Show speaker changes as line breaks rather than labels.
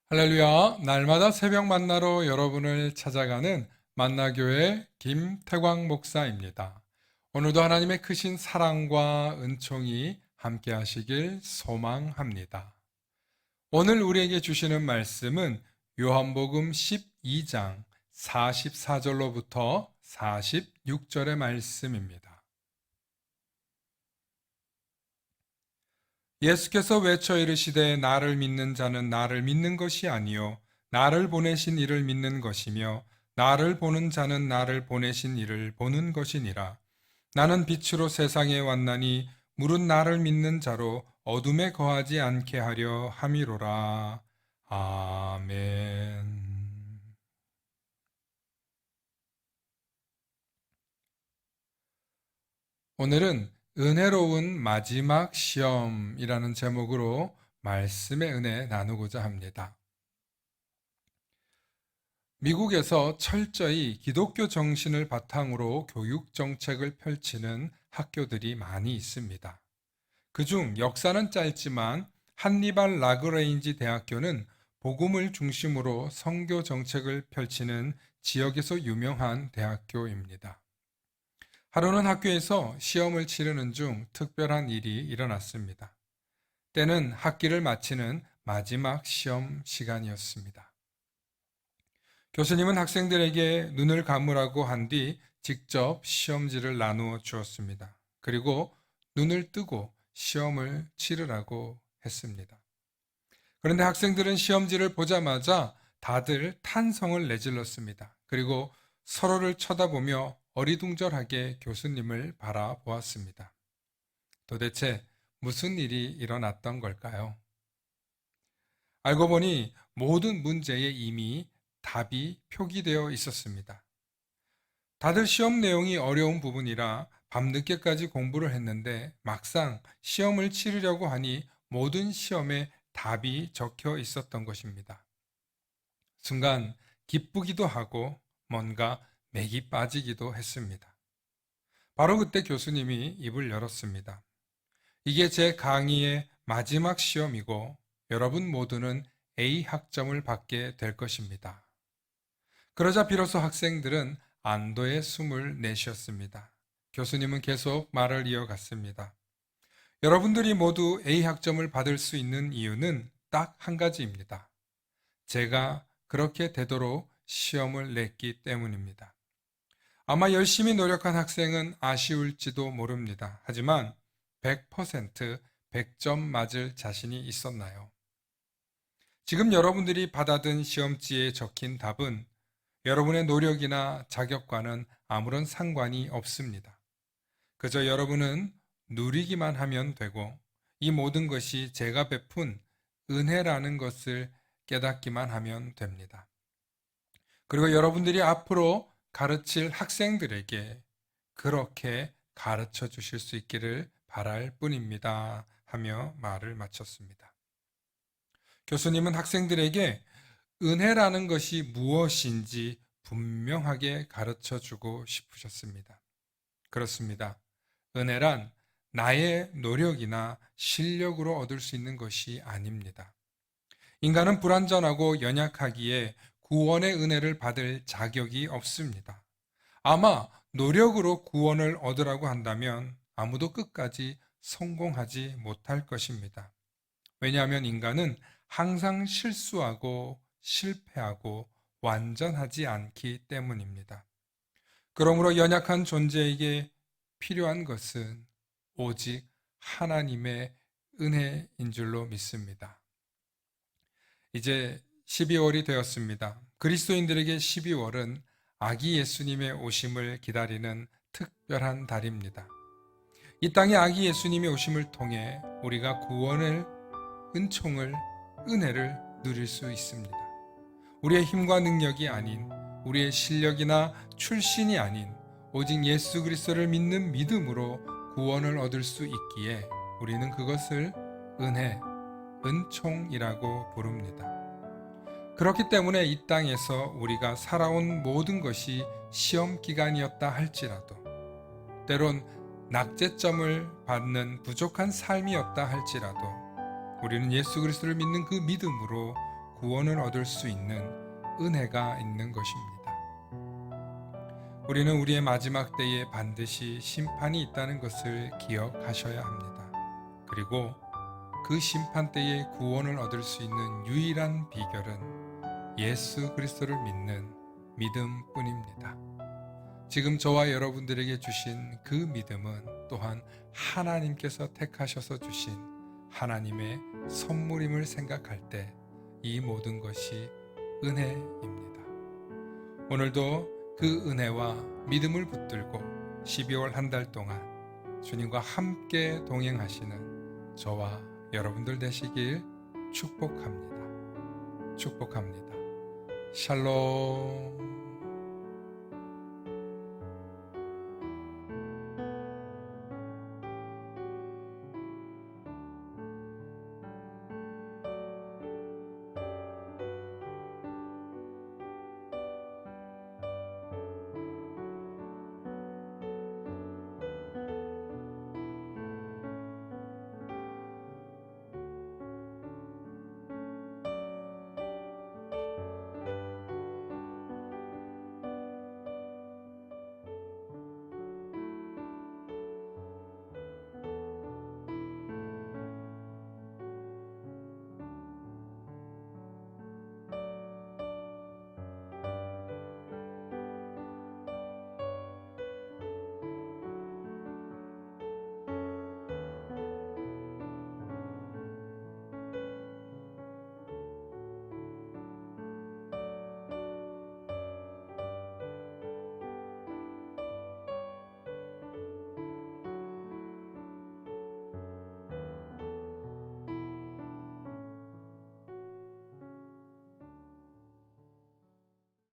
할렐루야, 날마다 새벽 만나러 여러분을 찾아가는 만나교회 김태광 목사입니다. 오늘도 하나님의 크신 사랑과 은총이 함께 하시길 소망합니다. 오늘 우리에게 주시는 말씀은 요한복음 12장 44절로부터 46절의 말씀입니다. 예수께서 외쳐 이르시되 나를 믿는 자는 나를 믿는 것이 아니요 나를 보내신 이를 믿는 것이며 나를 보는 자는 나를 보내신 이를 보는 것이니라. 나는 빛으로 세상에 왔나니 물은 나를 믿는 자로 어둠에 거하지 않게 하려 함이로라. 아멘. 오늘은 은혜로운 마지막 시험이라는 제목으로 말씀의 은혜 나누고자 합니다. 미국에서 철저히 기독교 정신을 바탕으로 교육 정책을 펼치는 학교들이 많이 있습니다. 그중 역사는 짧지만 한니발 라그레인지 대학교는 복음을 중심으로 선교 정책을 펼치는 지역에서 유명한 대학교입니다. 하루는 학교에서 시험을 치르는 중 특별한 일이 일어났습니다. 때는 학기를 마치는 마지막 시험 시간이었습니다. 교수님은 학생들에게 눈을 감으라고 한 뒤 직접 시험지를 나누어 주었습니다. 그리고 눈을 뜨고 시험을 치르라고 했습니다. 그런데 학생들은 시험지를 보자마자 다들 탄성을 내질렀습니다. 그리고 서로를 쳐다보며 어리둥절하게 교수님을 바라보았습니다. 도대체 무슨 일이 일어났던 걸까요? 알고 보니 모든 문제에 이미 답이 표기되어 있었습니다. 다들 시험 내용이 어려운 부분이라 밤늦게까지 공부를 했는데 막상 시험을 치르려고 하니 모든 시험에 답이 적혀 있었던 것입니다. 순간 기쁘기도 하고 뭔가 맥이 빠지기도 했습니다. 바로 그때 교수님이 입을 열었습니다. 이게 제 강의의 마지막 시험이고 여러분 모두는 A 학점을 받게 될 것입니다. 그러자 비로소 학생들은 안도의 숨을 내쉬었습니다. 교수님은 계속 말을 이어갔습니다. 여러분들이 모두 A 학점을 받을 수 있는 이유는 딱 한 가지입니다. 제가 그렇게 되도록 시험을 냈기 때문입니다. 아마 열심히 노력한 학생은 아쉬울지도 모릅니다. 하지만 100% 100점 맞을 자신이 있었나요? 지금 여러분들이 받아든 시험지에 적힌 답은 여러분의 노력이나 자격과는 아무런 상관이 없습니다. 그저 여러분은 누리기만 하면 되고 이 모든 것이 제가 베푼 은혜라는 것을 깨닫기만 하면 됩니다. 그리고 여러분들이 앞으로 가르칠 학생들에게 그렇게 가르쳐 주실 수 있기를 바랄 뿐입니다. 하며 말을 마쳤습니다. 교수님은 학생들에게 은혜라는 것이 무엇인지 분명하게 가르쳐 주고 싶으셨습니다. 그렇습니다. 은혜란 나의 노력이나 실력으로 얻을 수 있는 것이 아닙니다. 인간은 불완전하고 연약하기에 구원의 은혜를 받을 자격이 없습니다. 아마 노력으로 구원을 얻으라고 한다면 아무도 끝까지 성공하지 못할 것입니다. 왜냐하면 인간은 항상 실수하고 실패하고 완전하지 않기 때문입니다. 그러므로 연약한 존재에게 필요한 것은 오직 하나님의 은혜인 줄로 믿습니다. 이제 12월이 되었습니다. 그리스도인들에게 12월은 아기 예수님의 오심을 기다리는 특별한 달입니다. 이 땅에 아기 예수님의 오심을 통해 우리가 구원을, 은총을, 은혜를 누릴 수 있습니다. 우리의 힘과 능력이 아닌, 우리의 실력이나 출신이 아닌 오직 예수 그리스도를 믿는 믿음으로 구원을 얻을 수 있기에 우리는 그것을 은혜, 은총이라고 부릅니다. 그렇기 때문에 이 땅에서 우리가 살아온 모든 것이 시험 기간이었다 할지라도, 때론 낙제점을 받는 부족한 삶이었다 할지라도 우리는 예수 그리스도를 믿는 그 믿음으로 구원을 얻을 수 있는 은혜가 있는 것입니다. 우리는 우리의 마지막 때에 반드시 심판이 있다는 것을 기억하셔야 합니다. 그리고 그 심판 때에 구원을 얻을 수 있는 유일한 비결은 예수 그리스도를 믿는 믿음뿐입니다. 지금 저와 여러분들에게 주신 그 믿음은 또한 하나님께서 택하셔서 주신 하나님의 선물임을 생각할 때 이 모든 것이 은혜입니다. 오늘도 그 은혜와 믿음을 붙들고 12월 한 달 동안 주님과 함께 동행하시는 저와 여러분들 되시길 축복합니다. 축복합니다. 샬롬.